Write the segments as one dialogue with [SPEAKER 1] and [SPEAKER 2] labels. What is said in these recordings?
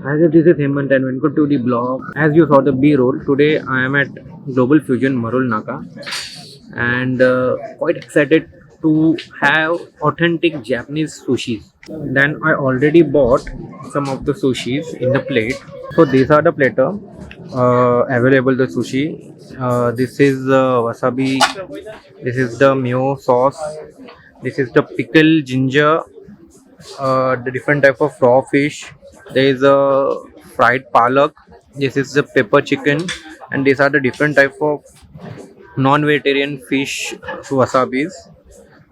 [SPEAKER 1] Hi guys, this is Hemant and welcome to the blog. As you saw the B-roll, today I am at Global Fusion Marul Naka and quite excited to have authentic Japanese sushis. Then I already bought some of the sushis in the plate. So these are the platter available the sushi. This is wasabi. This is the mayo sauce. This is the pickle ginger, the different type of raw fish. There is a fried palak. This is the pepper chicken, and these are the different type of non-vegetarian fish wasabis.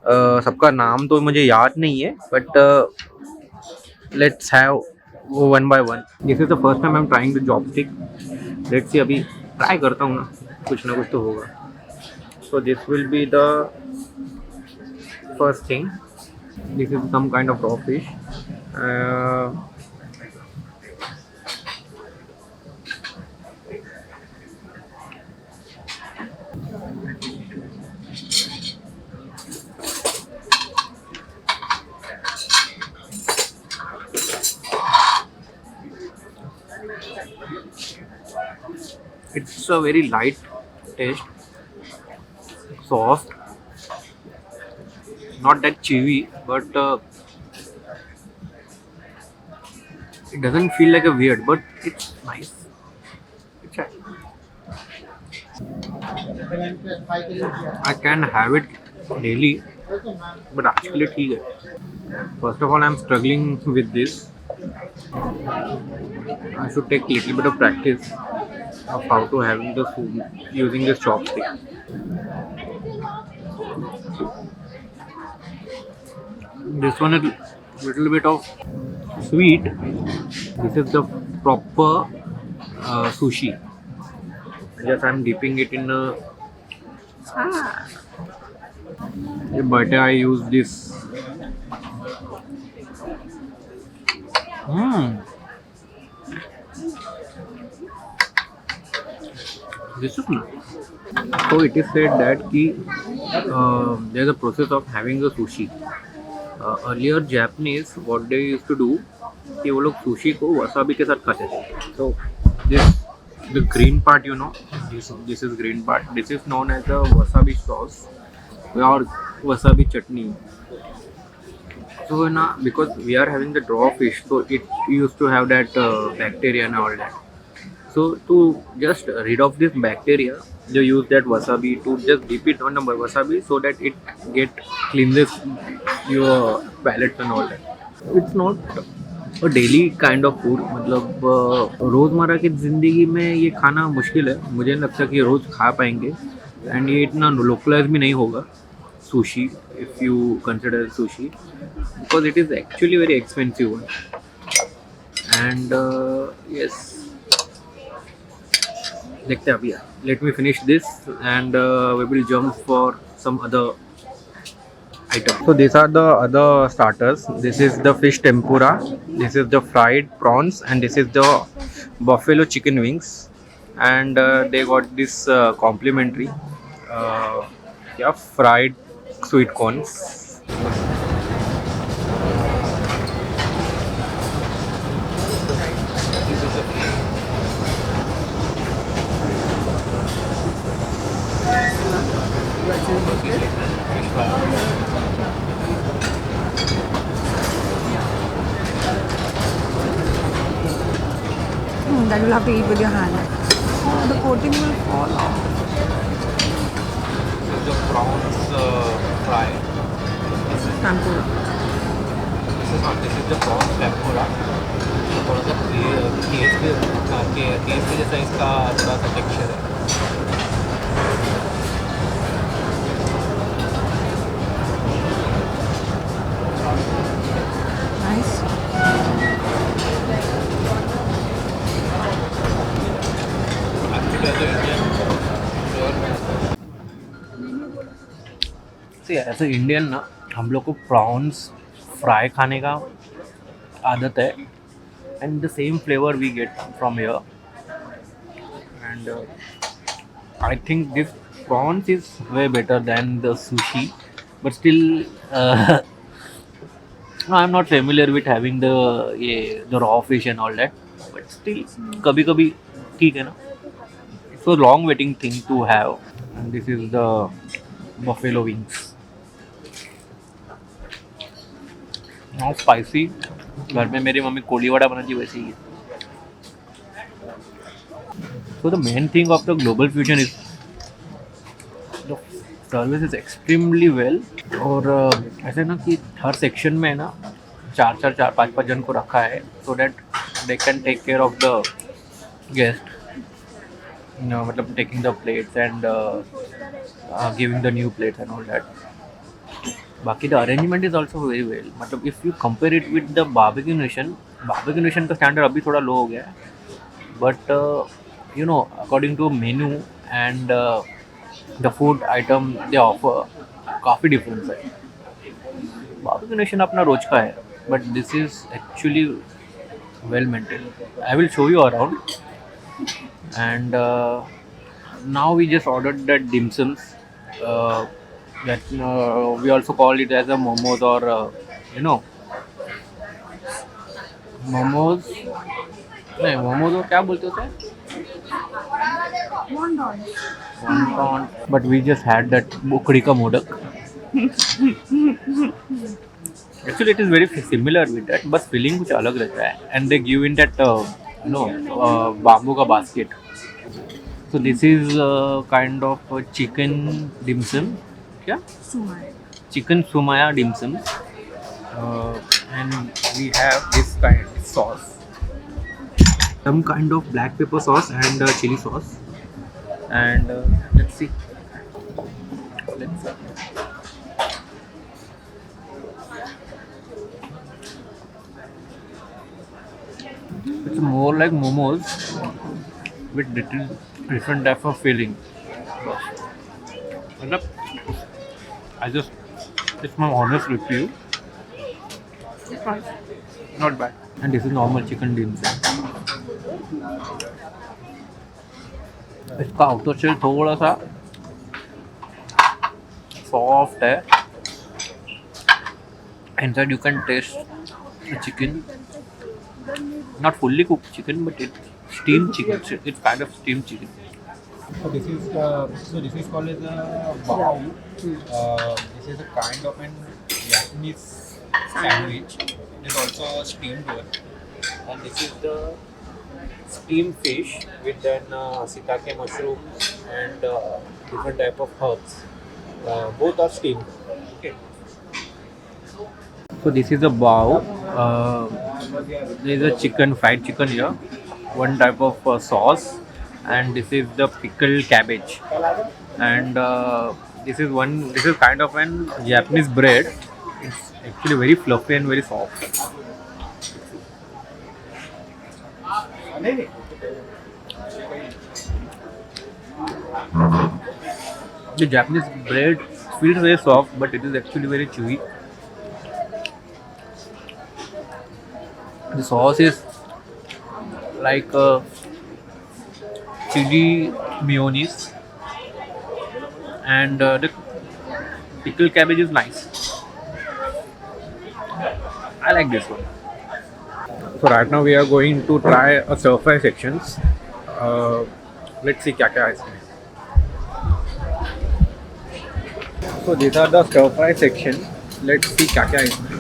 [SPEAKER 1] सबका नाम तो मुझे याद नहीं है, but let's have one by one. This is the first time I'm trying the chopstick. Let's see, अभी try करता हूँ ना कुछ तो होगा. So this will be the first thing. This is some kind of raw fish. Uh, it's a very light taste, soft, not that chewy, but it doesn't feel like a weird, but it's nice. It's I can have it daily, but actually ठीक है. First of all, I'm struggling with this. I should take little bit of practice of how to having the food using this chopstick. This one is little bit of sweet. This is the proper sushi. Just I'm dipping it in a. But I use this. Hmm. This is nice. So it is said that there's a process of having a sushi. Earlier Japanese, what they used to do कि वो लोग sushi को wasabi के साथ खाते थे. So this the green part, this is green part. This is known as the wasabi sauce or wasabi chutney. So now because we are having the raw fish, so it used to have that bacteria and all that. So to just rid of this bacteria, they use that wasabi to just dip it on the wasabi so that it get cleanses your palate and all that. It's not a daily kind of food. मतलब रोज़मर्रा की ज़िंदगी में ये खाना मुश्किल है. मुझे नहीं लगता कि ये रोज़ खा पाएंगे एंड ये इतना लोकलाइज भी नहीं होगा sushi if you consider sushi because it is actually very expensive one. And yes, देखते हैं अभी. Let me finish this and we will jump for some other items. So these are the other starters. This is the fish tempura, this is the fried prawns, and this is the buffalo chicken wings. And they got this complimentary fried sweet corns.
[SPEAKER 2] That you'll have to eat with your hand. The coating will fall off.
[SPEAKER 1] This is the prawns fry.
[SPEAKER 2] Tempura.
[SPEAKER 1] This is the prawns tempura. थोड़ा सा case के जैसा इसका थोड़ा सा texture है.
[SPEAKER 2] Nice.
[SPEAKER 1] ऐसे Indian ना हम लोग को प्रॉन्स फ्राई खाने का आदत है and the same flavour we get from here. And I think this prawns is way better than the sushi, but still I'm not familiar with having the raw fish and all that. But still कभी कभी ठीक है ना. So long waiting thing to have. And this is the buffalo wings. Now spicy. घर में मेरी mummy Koli vada बनाती है वैसे ही है. So the main thing of the global fusion is the service is extremely well. और ऐसे ना कि हर सेक्शन में ना चार पाँच जन को रखा है so that they can take care of the guest. मतलब taking the plates and giving the new plates and all that. बाकी the arrangement is also very well. मतलब if you compare it with the barbecue nation का standard अभी थोड़ा low हो गया है. But you know, according to menu and the food item they offer, काफ़ी difference है. Barbecue nation अपना रोज का है, but this is actually well maintained. I will show you around. And now we just ordered that dim sums. That we also call it as a momos or you know, momos. नहीं momos और क्या बोलते होते हैं? Wonton. But we just had that ukdi ka modak. Actually, it is very similar with that, but feeling कुछ अलग रहता है. And they give in that you know, bamboo का basket. So this is kind of a chicken dim sum. क्या?
[SPEAKER 2] Sumai.
[SPEAKER 1] Chicken sumaya dim sum. And we have this kind of sauce. Some kind of black pepper sauce and chili sauce. And let's see. Let's see. It's more like momos with little different type of filling. मतलब it's my honest review.
[SPEAKER 2] It's nice.
[SPEAKER 1] Not bad. And this is normal chicken dim sum. इसका outer shell थोड़ा सा soft है. Inside you can taste the chicken. Not fully cooked chicken, but it's steamed chicken. It's kind of steamed chicken.
[SPEAKER 3] So this is called as a bao. This is a kind of an Japanese sandwich. It is also a steamed one. And this is the steamed fish with then shiitake mushrooms and different type of herbs. Both are steamed. Okay.
[SPEAKER 1] So this is a bao. There is a chicken, fried chicken here. One type of sauce, and this is the pickled cabbage. And this is kind of an Japanese bread. It's actually very fluffy and very soft. The Japanese bread feels very soft, but it is actually very chewy. The sauce is like chili mayonnaise, and the pickled cabbage is nice. I like this one. So right now we are going to try a stir fry sections. Let's see क्या क्या है इसमें. So these are the stir fry section. Let's see क्या क्या है इसमें.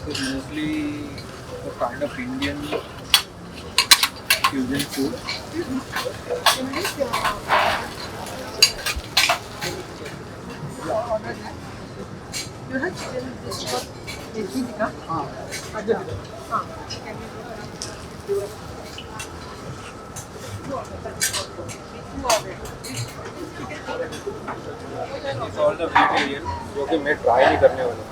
[SPEAKER 1] This is mostly a kind of Indian fusion food.
[SPEAKER 2] You have chicken this what?
[SPEAKER 3] And it's all the vegetarian जो कि मैं try नहीं करने वाला.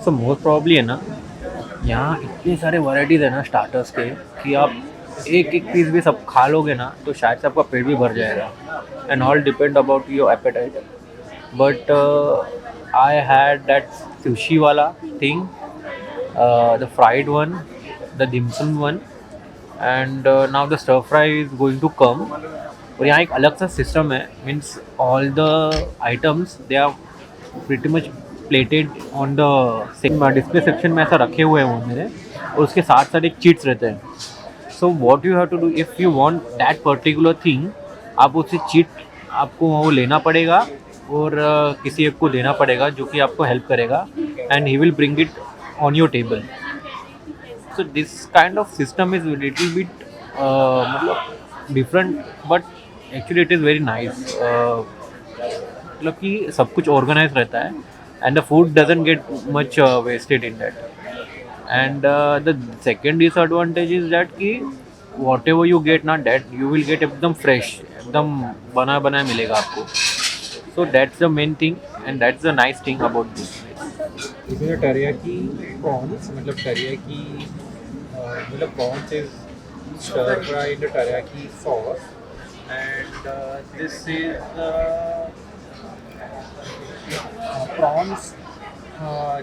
[SPEAKER 1] So most probably है ना, यहाँ इतने सारे वैरायटीज़ है ना स्टार्टर्स के कि आप एक एक पीस भी सब खा लोगे ना तो शायद से आपका पेट भी भर जाएगा. And all depend about your apatite. But I had that sushi वाला thing the fried one, the dim sum one, and now the stir fry is going to come. और यहाँ एक अलग सा सिस्टम है, means all the items they are pretty much plated on the same display section में ऐसा रखे हुए हैं वो मेरे, और उसके साथ साथ एक चीट्स रहते हैं. So what you have to do if you want that particular thing, आप उससे चीट आपको वो लेना पड़ेगा और किसी एक को देना पड़ेगा जो कि आपको हेल्प करेगा, and he will bring it on your table. So this kind of system is little bit मतलब different, but actually it is very nice. मतलब कि सब कुछ ऑर्गेनाइज रहता है, and the food doesn't get much wasted in that. And the second disadvantage is that कि whatever you get ना that you will get एकदम fresh, एकदम बना बनाया मिलेगा आपको. So that's the main thing and that's the nice thing about this.
[SPEAKER 3] इसमें टरियाकी prawns, मतलब टरियाकी मतलब prawns is stir fry in the teriyaki sauce, and this is prawns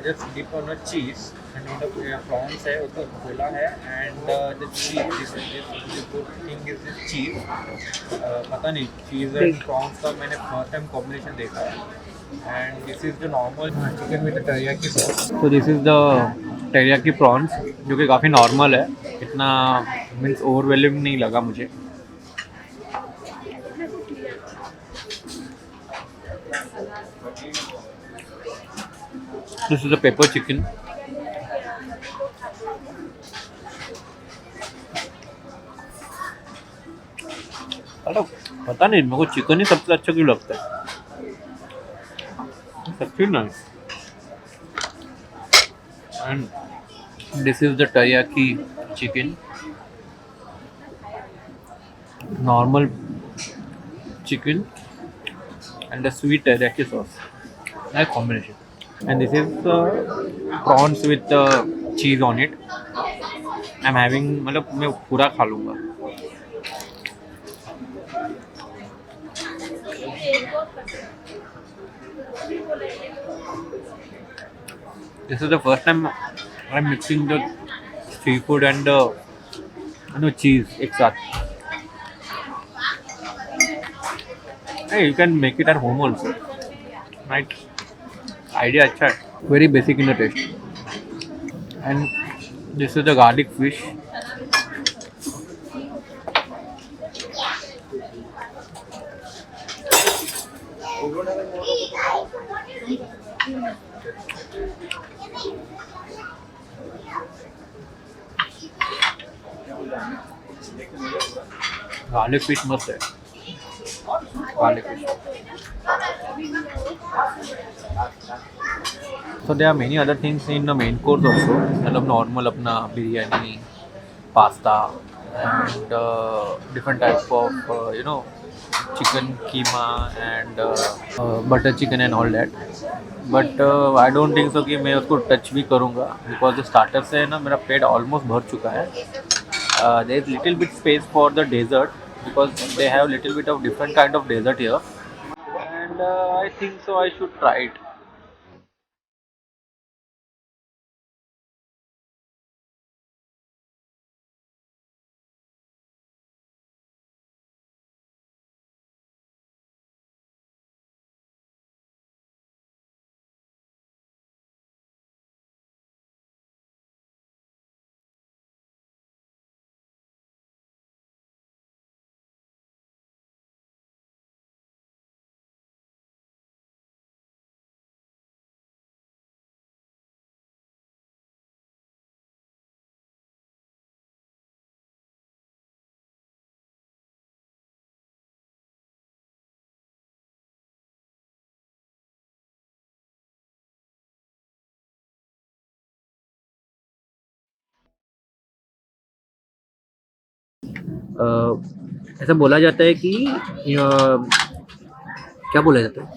[SPEAKER 3] just dip on a cheese, and on the prawns है उसको खोला है, and the cheese this good thing is this cheese. पता नहीं cheese and prawns का मैंने first time combination देखा है, and this is the normal chicken with the teriyaki sauce.
[SPEAKER 1] So this is the teriyaki prawns, जो कि काफ़ी normal है, इतना मीन्स ओवरवेलमिंग नहीं लगा मुझे. This is the pepper chicken. पता नहीं मेरे को चिकन ही सबसे अच्छा क्यों लगता है. सच्ची nice. And this is the teriyaki chicken, normal chicken and the sweet teriyaki sauce, nice combination. And this is prawns with cheese on it. I'm having, मतलब मैं पूरा खा लूँगा. This is the first time I'm mixing the seafood and the cheese एक साथ. Hey, you can make it at home also. Right? Idea अच्छा है. Very basic in the taste. And this is the garlic fish. Garlic fish must है. Garlic fish. So there are many other things in the main course also. मतलब normal अपना biryani, pasta, and different type of chicken keema and butter chicken and all that. But I don't think so कि मैं उसको touch भी करूँगा, because the starter से है ना मेरा पेट ऑलमोस्ट भर चुका है. There is little bit space for the dessert because they have little bit of different kind of dessert here, and I think so I should try it. ऐसा बोला जाता है कि क्या बोला जाता है